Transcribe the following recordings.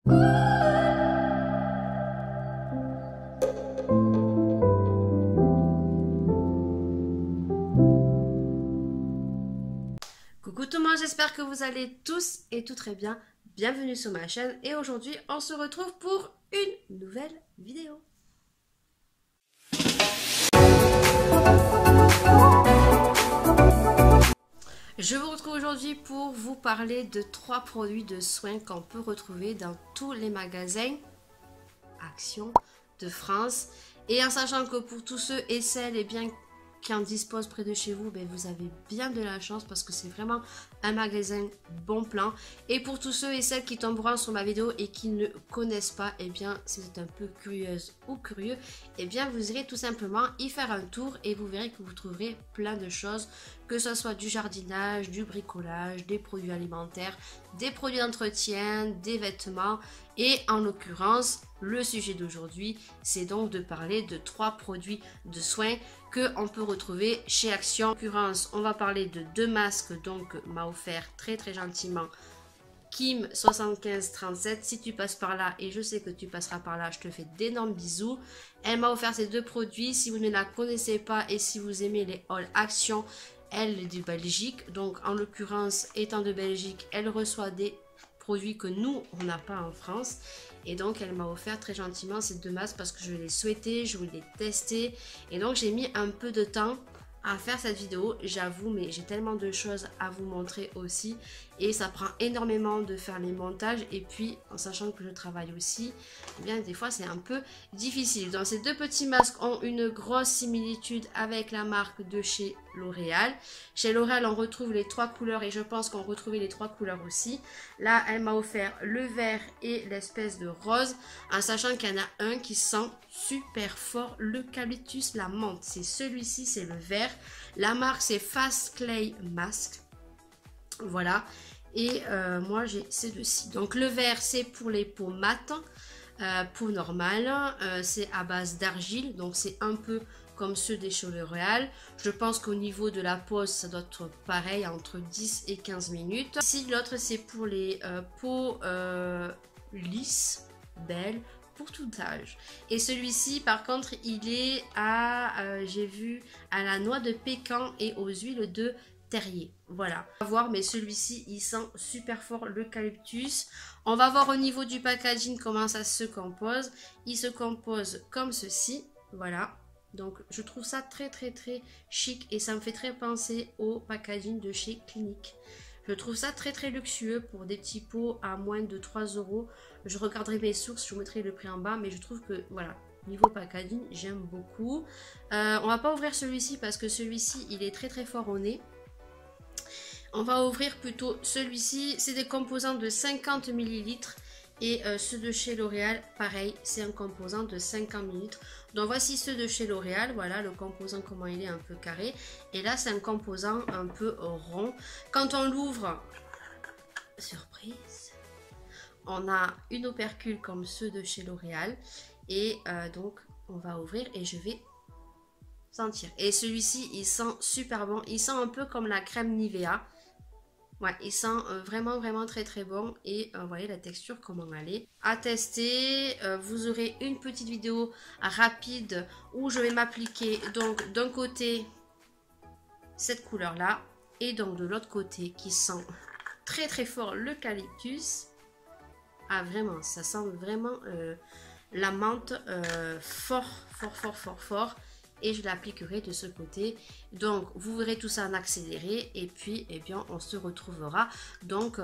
Coucou tout le monde, j'espère que vous allez tous et tout très bien. Bienvenue sur ma chaîne et aujourd'hui on se retrouve pour une nouvelle vidéo. Je vous retrouve aujourd'hui pour vous parler de 3 produits de soins qu'on peut retrouver dans tous les magasins Action de France. Et en sachant que pour tous ceux et celles qui en disposent près de chez vous, vous avez bien de la chance parce que c'est vraiment un magasin bon plan. Et pour tous ceux et celles qui tomberont sur ma vidéo et qui ne connaissent pas, si vous êtes un peu curieuse ou curieux, vous irez tout simplement y faire un tour et vous verrez que vous trouverez plein de choses, que ce soit du jardinage, du bricolage, des produits alimentaires, des produits d'entretien, des vêtements. Et en l'occurrence, le sujet d'aujourd'hui, c'est donc de parler de 3 produits de soins qu'on peut retrouver chez Action. En l'occurrence, on va parler de 2 masques, donc m'a offert très gentiment Kim 7537. Si tu passes par là, et je sais que tu passeras par là, je te fais d'énormes bisous. Elle m'a offert ces 2 produits. Si vous ne la connaissez pas et si vous aimez les hauls Action, elle est de Belgique. Donc en l'occurrence, étant de Belgique, elle reçoit des produits que nous, on n'a pas en France. Et donc, elle m'a offert très gentiment ces 2 masques parce que je les souhaitais, je voulais les tester. Et donc, j'ai mis un peu de temps à faire cette vidéo, j'avoue, mais j'ai tellement de choses à vous montrer aussi. Et ça prend énormément de faire les montages. Et puis, en sachant que je travaille aussi, des fois, c'est un peu difficile. Donc, ces 2 petits masques ont une grosse similitude avec la marque de chez L'Oréal. Chez L'Oréal, on retrouve les 3 couleurs et je pense qu'on retrouvait les 3 couleurs aussi. Là, elle m'a offert le vert et l'espèce de rose, en sachant qu'il y en a un qui sent super fort l'eucalyptus, la menthe. C'est celui-ci, c'est le vert. La marque, c'est Fast Clay Mask. Voilà. Et moi, j'ai ces 2-ci. Donc, le vert, c'est pour les peaux mates, peau normale. C'est à base d'argile, donc c'est un peu comme ceux des chez L'Oréal. Je pense qu'au niveau de la pose, ça doit être pareil, entre 10 et 15 minutes. Ici, l'autre, c'est pour les peaux lisses, belles, pour tout âge. Et celui-ci, par contre, il est à, j'ai vu, à la noix de pécan et aux huiles de terrier. Voilà. On va voir, mais celui-ci, il sent super fort l'eucalyptus. On va voir au niveau du packaging comment ça se compose. Il se compose comme ceci. Voilà. Donc, je trouve ça très chic et ça me fait très penser au packaging de chez Clinique. Je trouve ça très luxueux pour des petits pots à moins de 3 €. Je regarderai mes sources, je vous mettrai le prix en bas, mais je trouve que, voilà, niveau packaging, j'aime beaucoup. On va pas ouvrir celui-ci parce que celui-ci, il est très fort au nez. On va ouvrir plutôt celui-ci. C'est des composants de 50 ml. Et ceux de chez L'Oréal, pareil, c'est un composant de 50 ml. Donc voici ceux de chez L'Oréal. Voilà le composant, comment il est un peu carré. Et là, c'est un composant un peu rond. Quand on l'ouvre, surprise, on a une opercule comme ceux de chez L'Oréal. Et donc, on va ouvrir et je vais sentir. Et celui-ci, il sent super bon. Il sent un peu comme la crème Nivea. Ouais, il sent vraiment très bon. Et vous voyez la texture, comment elle est. À tester, vous aurez une petite vidéo rapide où je vais m'appliquer donc d'un côté cette couleur là. Et donc de l'autre côté qui sent très fort l'eucalyptus. Ah vraiment, ça sent vraiment la menthe fort. Et je l'appliquerai de ce côté. Donc vous verrez tout ça en accéléré et puis on se retrouvera donc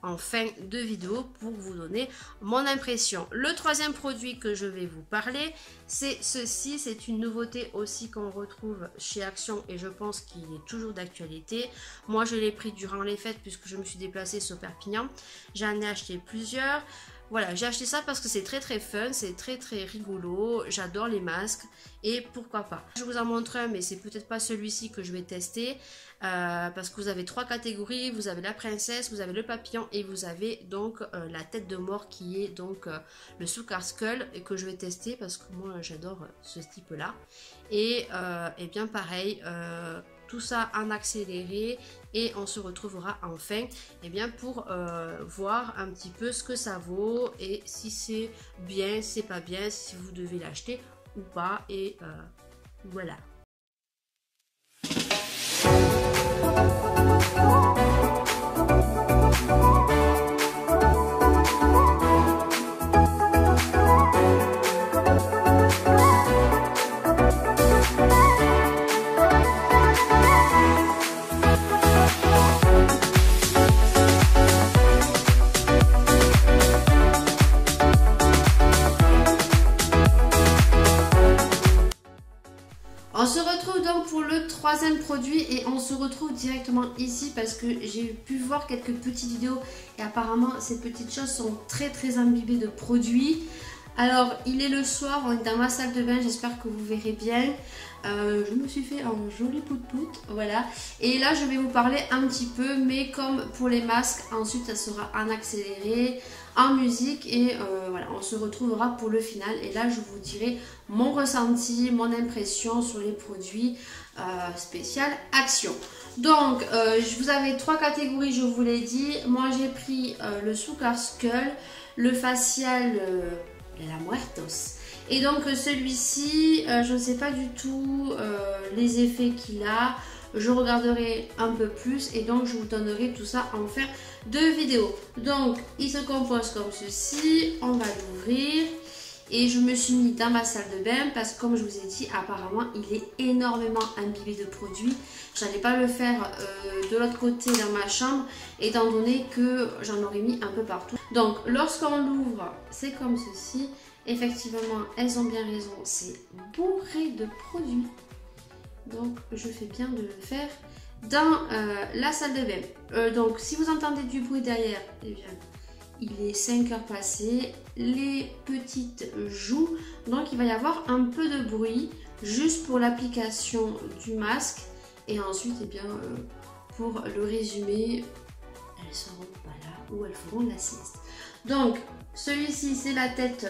en fin de vidéo pour vous donner mon impression. Le 3e produit que je vais vous parler, c'est ceci. C'est une nouveauté aussi qu'on retrouve chez Action et je pense qu'il est toujours d'actualité. Moi je l'ai pris durant les fêtes puisque je me suis déplacée sur Perpignan. J'en ai acheté plusieurs. Voilà, j'ai acheté ça parce que c'est très fun, c'est très rigolo, j'adore les masques et pourquoi pas. Je vous en montre un mais c'est peut-être pas celui-ci que je vais tester parce que vous avez 3 catégories, vous avez la princesse, vous avez le papillon et vous avez donc la tête de mort qui est donc le Sugar Skull et que je vais tester parce que moi j'adore ce type là. Et bien pareil, tout ça en accéléré et on se retrouvera enfin pour voir un petit peu ce que ça vaut et si c'est bien, c'est pas bien, si vous devez l'acheter ou pas et voilà. On se retrouve donc pour le troisième produit et on se retrouve directement ici parce que j'ai pu voir quelques petites vidéos et apparemment ces petites choses sont très imbibées de produits. Alors il est le soir, on est dans ma salle de bain, j'espère que vous verrez bien. Je me suis fait un joli pout-pout, voilà. Et là je vais vous parler un petit peu, mais comme pour les masques, ensuite ça sera en accéléré, en musique et voilà, on se retrouvera pour le final. Et là je vous dirai mon ressenti, mon impression sur les produits spécial action. Donc vous avez trois catégories, je vous l'ai dit. Moi j'ai pris le Sugar Skull, le facial de la Muertos. Et donc celui-ci, je ne sais pas du tout les effets qu'il a. Je regarderai un peu plus et donc je vous donnerai tout ça en faire deux vidéos. Donc il se compose comme ceci. On va l'ouvrir. Et je me suis mis dans ma salle de bain parce que comme je vous ai dit, apparemment il est énormément imbibé de produits. Je n'allais pas le faire de l'autre côté dans ma chambre étant donné que j'en aurais mis un peu partout. Donc lorsqu'on l'ouvre, c'est comme ceci. Effectivement, elles ont bien raison, c'est bourré de produits. Donc je fais bien de le faire dans la salle de bain. Donc si vous entendez du bruit derrière, eh bien, il est 5 heures passées, les petites jouent, donc il va y avoir un peu de bruit juste pour l'application du masque. Et ensuite, eh bien, pour le résumé, elles seront pas là ou elles feront la sieste. Donc celui-ci c'est la tête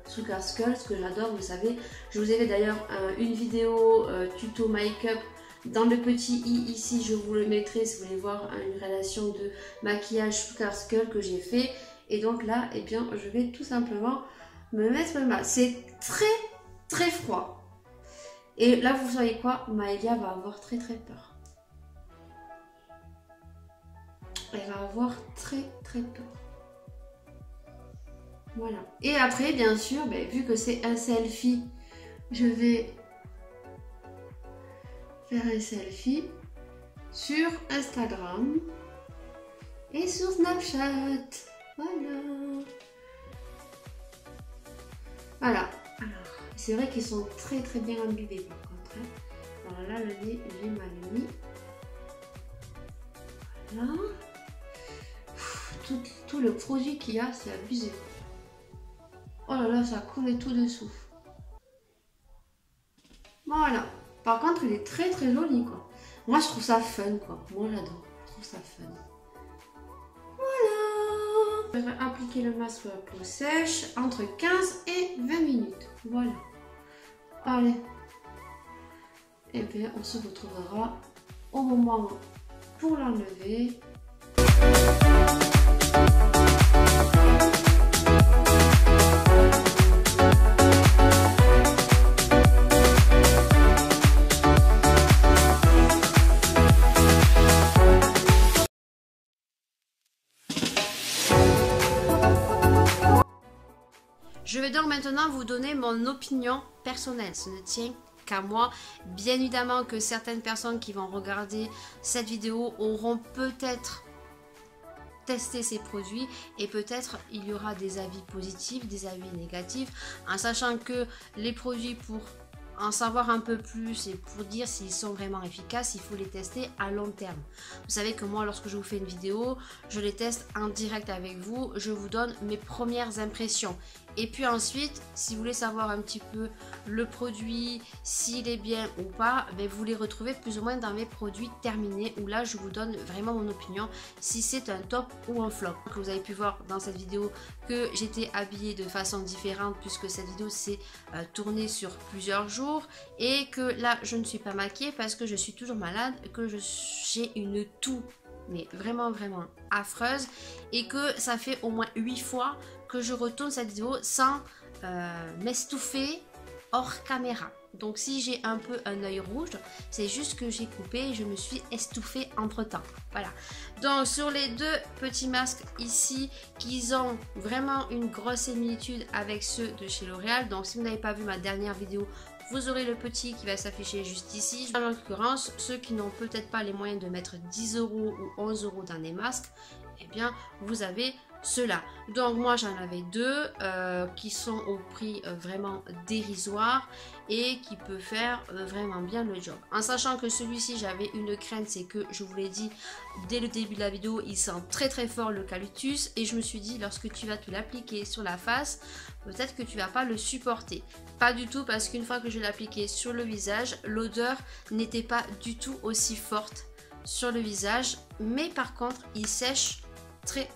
Sugar Skull, ce que j'adore, vous savez. Je vous ai fait d'ailleurs une vidéo tuto make-up. Dans le petit i ici, je vous le mettrai si vous voulez voir une relation de maquillage Sugar Skull que j'ai fait. Et donc là, eh bien, je vais tout simplement me mettre le masque. C'est très froid. Et là, vous savez quoi, Maëlia va avoir très peur. Elle va avoir très peur. Voilà. Et après, bien sûr, ben, vu que c'est un selfie, je vais faire un selfie sur Instagram et sur Snapchat. Voilà. Alors, c'est vrai qu'ils sont très bien imbibés par contre. Hein. Alors là, le nez, j'ai mal mis. Voilà. Tout le produit qu'il y a, c'est abusé. Oh là là, ça coule tout dessous. Voilà. Par contre, il est très joli, quoi. Moi, je trouve ça fun, quoi. Moi, j'adore. Je trouve ça fun. Voilà. Je vais appliquer le masque sur la peau sèche entre 15 et 20 minutes. Voilà. Allez. Et bien, on se retrouvera au moment pour l'enlever. Je vais donc maintenant vous donner mon opinion personnelle, ce ne tient qu'à moi. Bien évidemment que certaines personnes qui vont regarder cette vidéo auront peut-être testé ces produits et peut-être il y aura des avis positifs, des avis négatifs, en sachant que les produits, pour en savoir un peu plus et pour dire s'ils sont vraiment efficaces, il faut les tester à long terme. Vous savez que moi, lorsque je vous fais une vidéo, je les teste en direct avec vous, je vous donne mes premières impressions. Et puis ensuite, si vous voulez savoir un petit peu le produit, s'il est bien ou pas, ben vous les retrouvez plus ou moins dans mes produits terminés, où là je vous donne vraiment mon opinion, si c'est un top ou un flop. Comme vous avez pu voir dans cette vidéo que j'étais habillée de façon différente puisque cette vidéo s'est tournée sur plusieurs jours et que là je ne suis pas maquillée parce que je suis toujours malade, que j'ai une toux mais vraiment affreuse et que ça fait au moins 8 fois que je retourne cette vidéo sans m'estouffer hors caméra. Donc si j'ai un peu un œil rouge, c'est juste que j'ai coupé et je me suis estouffée entre temps. Voilà. Donc sur les deux petits masques ici, qui ont vraiment une grosse similitude avec ceux de chez L'Oréal. Donc si vous n'avez pas vu ma dernière vidéo, vous aurez le petit qui va s'afficher juste ici. En l'occurrence, ceux qui n'ont peut-être pas les moyens de mettre 10 € ou 11 € dans des masques, eh bien vous avez ceux-là. Donc moi j'en avais deux qui sont au prix vraiment dérisoire et qui peut faire vraiment bien le job. En sachant que celui-ci, j'avais une crainte, c'est que je vous l'ai dit dès le début de la vidéo, il sent très fort l'eucalyptus et je me suis dit lorsque tu vas te l'appliquer sur la face, peut-être que tu vas pas le supporter. Pas du tout, parce qu'une fois que je l'ai appliqué sur le visage, l'odeur n'était pas du tout aussi forte sur le visage, mais par contre il sèche très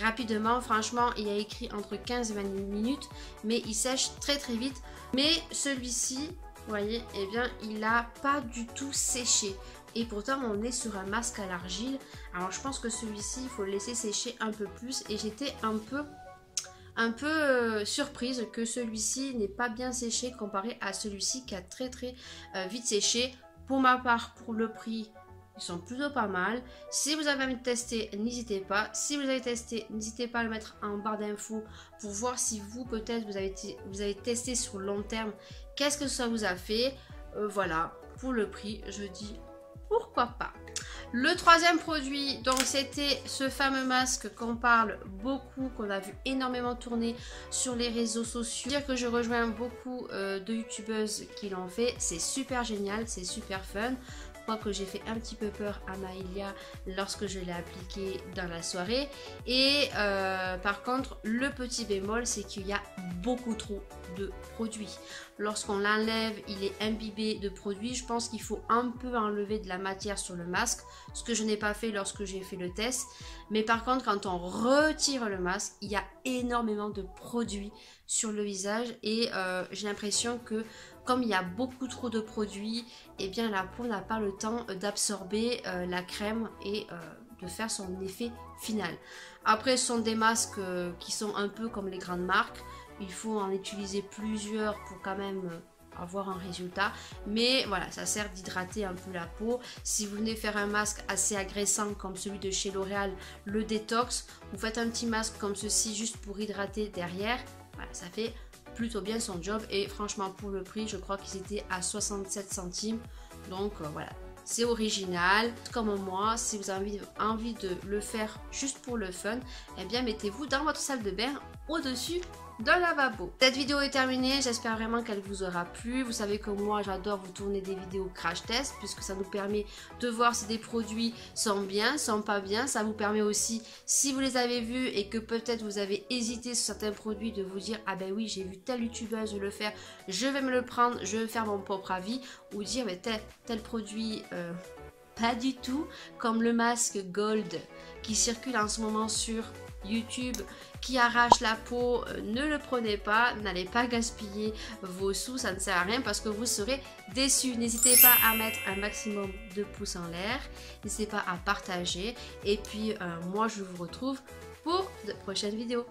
rapidement. Franchement, il y a écrit entre 15 et 20 minutes, mais il sèche très vite. Mais celui-ci, vous voyez, eh bien il n'a pas du tout séché et pourtant on est sur un masque à l'argile. Alors je pense que celui-ci il faut le laisser sécher un peu plus et j'étais un peu surprise que celui-ci n'ait pas bien séché comparé à celui-ci qui a très vite séché. Pour ma part, pour le prix, ils sont plutôt pas mal. Si vous avez envie de tester, n'hésitez pas. Si vous avez testé, n'hésitez pas à le mettre en barre d'infos pour voir si vous, peut-être, vous avez testé sur le long terme. Qu'est-ce que ça vous a fait? Voilà, pour le prix, je dis pourquoi pas. Le troisième produit, donc c'était ce fameux masque qu'on parle beaucoup, qu'on a vu énormément tourner sur les réseaux sociaux. Dire que je rejoins beaucoup de youtubeuses qui l'ont fait, c'est super génial, c'est super fun. Que j'ai fait un petit peu peur à Maïlia lorsque je l'ai appliqué dans la soirée et par contre le petit bémol, c'est qu'il y a beaucoup trop de produits. Lorsqu'on l'enlève, il est imbibé de produits. Je pense qu'il faut un peu enlever de la matière sur le masque, ce que je n'ai pas fait lorsque j'ai fait le test, mais par contre quand on retire le masque, il y a énormément de produits sur le visage et j'ai l'impression que comme il y a beaucoup trop de produits, eh bien la peau n'a pas le temps d'absorber la crème et de faire son effet final. Après, ce sont des masques qui sont un peu comme les grandes marques. Il faut en utiliser plusieurs pour quand même avoir un résultat. Mais voilà, ça sert d'hydrater un peu la peau. Si vous venez faire un masque assez agressant comme celui de chez L'Oréal, le détox, vous faites un petit masque comme ceci juste pour hydrater derrière. Voilà, ça fait plutôt bien son job et franchement pour le prix, je crois qu'ils étaient à 67 centimes. Donc voilà, c'est original. Comme moi, si vous avez envie de le faire juste pour le fun, eh bien mettez-vous dans votre salle de bain au-dessus d'un lavabo. Cette vidéo est terminée, j'espère vraiment qu'elle vous aura plu. Vous savez que moi j'adore vous tourner des vidéos crash test puisque ça nous permet de voir si des produits sont bien, sont pas bien. Ça vous permet aussi, si vous les avez vus et que peut-être vous avez hésité sur certains produits, de vous dire ah ben oui, j'ai vu telle youtubeuse le faire, je vais me le prendre, je vais faire mon propre avis, ou dire mais tel produit pas du tout, comme le masque Gold qui circule en ce moment sur YouTube, qui arrache la peau. Ne le prenez pas, n'allez pas gaspiller vos sous, ça ne sert à rien parce que vous serez déçus. N'hésitez pas à mettre un maximum de pouces en l'air, n'hésitez pas à partager et puis moi je vous retrouve pour de prochaines vidéos.